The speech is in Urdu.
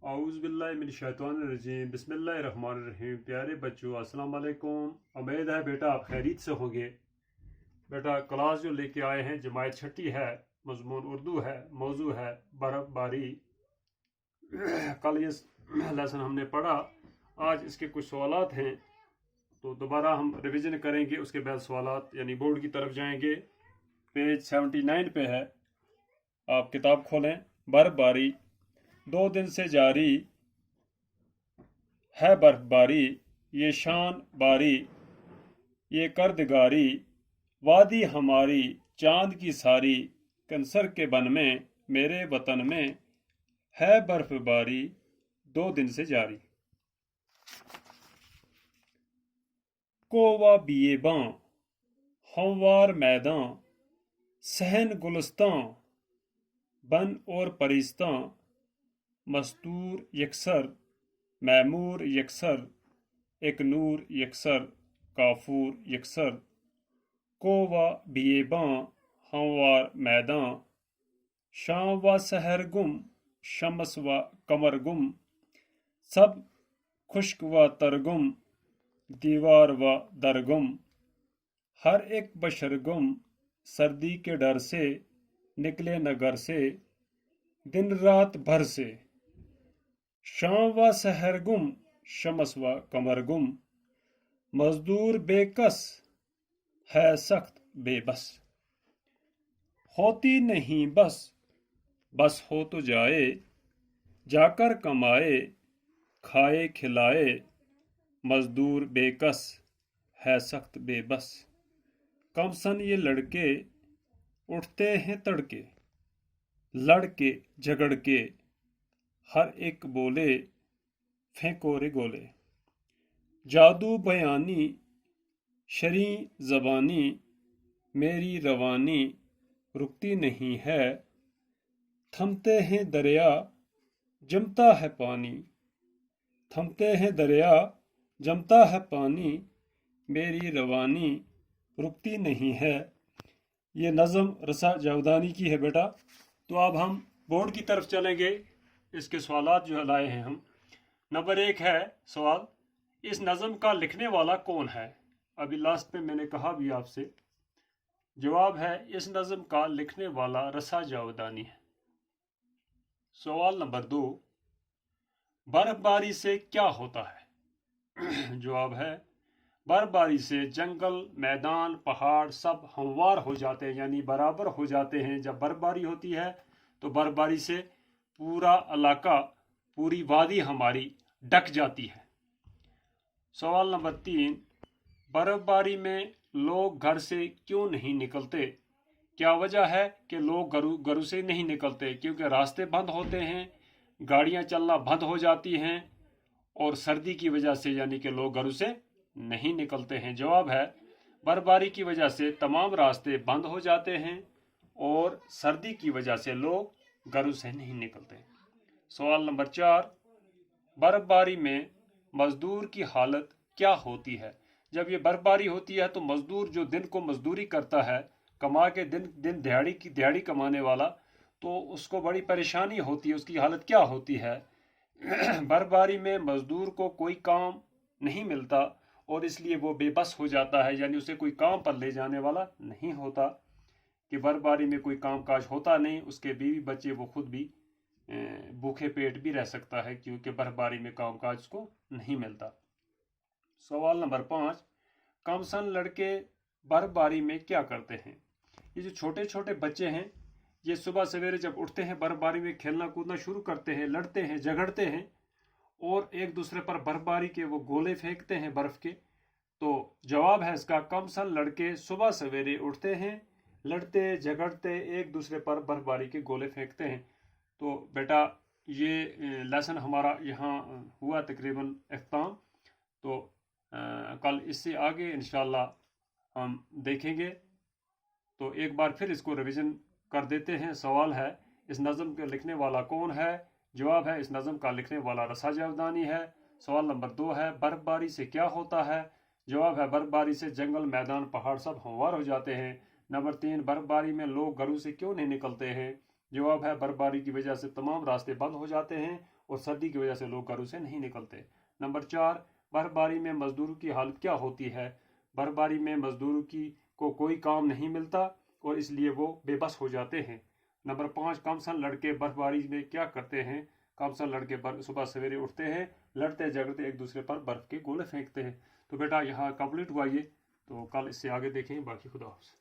اعوذ باللہ من الشیطان الرجیم بسم اللہ الرحمن الرحیم۔ پیارے بچوں السلام علیکم۔ امید ہے بیٹا آپ خیریت سے ہوں گے۔ بیٹا کلاس جو لے کے آئے ہیں جماعت چھٹی ہے، مضمون اردو ہے، موضوع ہے برف باری۔ کل یہ لیسن ہم نے پڑھا، آج اس کے کچھ سوالات ہیں تو دوبارہ ہم ریویژن کریں گے، اس کے بعد سوالات یعنی بورڈ کی طرف جائیں گے۔ پیج 79 پہ ہے، آپ کتاب کھولیں۔ برف باری 2 دن سے جاری ہے، برف باری یہ شان باری یہ کردگاری، وادی ہماری چاند کی ساری، کنسر کے بن میں میرے وطن میں ہے برف باری 2 دن سے جاری۔ کووا بیے باں ہموار میداں، صحن گلستاں بن اور پریستاں، مستور یکسر معمور یکسر، ایک نور یکسر کافور یکسر۔ کووا بیے باں ہموار میداں، شام و سحر گم شمس و قمر گم، سب خشک و ترگم دیوار و درگم، ہر ایک بشر گم سردی کے ڈر سے، نکلے نہ گھر سے دن رات بھر سے۔ شام و سحر گم شمس و قمر گم، مزدور بے کس ہے سخت بے بس، ہوتی نہیں بس بس ہو تو جائے، جا کر کمائے کھائے کھلائے، مزدور بے کس ہے سخت بے بس۔ کم سن یہ لڑکے اٹھتے ہیں تڑکے، لڑ کے جھگڑ کے ہر ایک بولے پھینکو رے گولے۔ جادو بیانی شریں زبانی، میری روانی رکتی نہیں ہے، تھمتے ہیں دریا جمتا ہے پانی، تھمتے ہیں دریا جمتا ہے پانی، میری روانی رکتی نہیں ہے۔ یہ نظم رسا جاودانی کی ہے بیٹا۔ تو اب ہم بورڈ کی طرف چلیں گے، اس کے سوالات جو لائے ہیں ہم۔ نمبر 1 ہے سوال، اس نظم کا لکھنے والا کون ہے؟ ابھی لاسٹ میں نے کہا بھی آپ سے، جواب ہے اس نظم کا لکھنے والا رسا جاودانی ہے۔ سوال نمبر 2، برف باری سے کیا ہوتا ہے؟ جواب ہے برف باری سے جنگل میدان پہاڑ سب ہموار ہو جاتے ہیں، یعنی برابر ہو جاتے ہیں۔ جب برف باری ہوتی ہے تو برف باری سے پورا علاقہ پوری وادی ہماری ڈک جاتی ہے۔ سوال نمبر 3، برف باری میں لوگ گھر سے کیوں نہیں نکلتے؟ کیا وجہ ہے کہ لوگ گھروں سے نہیں نکلتے؟ کیونکہ راستے بند ہوتے ہیں، گاڑیاں چلنا بند ہو جاتی ہیں، اور سردی کی وجہ سے یعنی کہ لوگ گھروں سے نہیں نکلتے ہیں۔ جواب ہے برف باری کی وجہ سے تمام راستے بند ہو جاتے ہیں اور سردی کی وجہ سے لوگ گھروں سے نہیں نکلتے۔ سوال نمبر 4، برف باری میں مزدور کی حالت کیا ہوتی ہے؟ جب یہ برف باری ہوتی ہے تو مزدور جو دن کو مزدوری کرتا ہے، کما کے دن دیہڑی کمانے والا، تو اس کو بڑی پریشانی ہوتی ہے، اس کی حالت کیا ہوتی ہے؟ برف باری میں مزدور کو کوئی کام نہیں ملتا اور اس لیے وہ بے بس ہو جاتا ہے، یعنی اسے کوئی کام پر لے جانے والا نہیں ہوتا، کہ برف باری میں کوئی کام کاج ہوتا نہیں، اس کے بیوی بچے وہ خود بھی بھوکے پیٹ بھی رہ سکتا ہے، کیونکہ برف باری میں کام کاج کو نہیں ملتا۔ سوال نمبر 5، کم سن لڑکے برف باری میں کیا کرتے ہیں؟ یہ جو چھوٹے چھوٹے بچے ہیں، یہ صبح سویرے جب اٹھتے ہیں برف باری میں کھیلنا کودنا شروع کرتے ہیں، لڑتے ہیں جھگڑتے ہیں اور ایک دوسرے پر برف باری کے وہ گولے پھینکتے ہیں برف کے۔ تو جواب ہے اس کا کم سن لڑکے صبح سویرے اٹھتے ہیں، لڑتے جھگڑتے ایک دوسرے پر برف باری کے گولے پھینکتے ہیں۔ تو بیٹا یہ لیسن ہمارا یہاں ہوا تقریباً اختتام، تو کل اس سے آگے انشاءاللہ ہم دیکھیں گے۔ تو ایک بار پھر اس کو ریویژن کر دیتے ہیں۔ سوال ہے اس نظم کے لکھنے والا کون ہے؟ جواب ہے اس نظم کا لکھنے والا رسا جاودانی ہے۔ سوال نمبر 2 ہے برف باری سے کیا ہوتا ہے؟ جواب ہے برف باری سے جنگل میدان پہاڑ سب ہموار ہو جاتے ہیں۔ نمبر 3، برف باری میں لوگ گھروں سے کیوں نہیں نکلتے ہیں؟ جواب ہے برف باری کی وجہ سے تمام راستے بند ہو جاتے ہیں اور سردی کی وجہ سے لوگ گھروں سے نہیں نکلتے۔ نمبر 4، برفباری میں مزدوروں کی حالت کیا ہوتی ہے؟ برفباری میں مزدوروں کو کوئی کام نہیں ملتا اور اس لیے وہ بے بس ہو جاتے ہیں۔ نمبر 5، کم سن لڑکے برفباری میں کیا کرتے ہیں؟ کم سن لڑکے صبح سویرے اٹھتے ہیں، لڑتے جھگڑتے ایک دوسرے پر برف کے گولے پھینکتے ہیں۔ تو بیٹا یہاں کمپلیٹ ہوا یہ، تو کل اس سے آگے دیکھیں، باقی خدا حافظ۔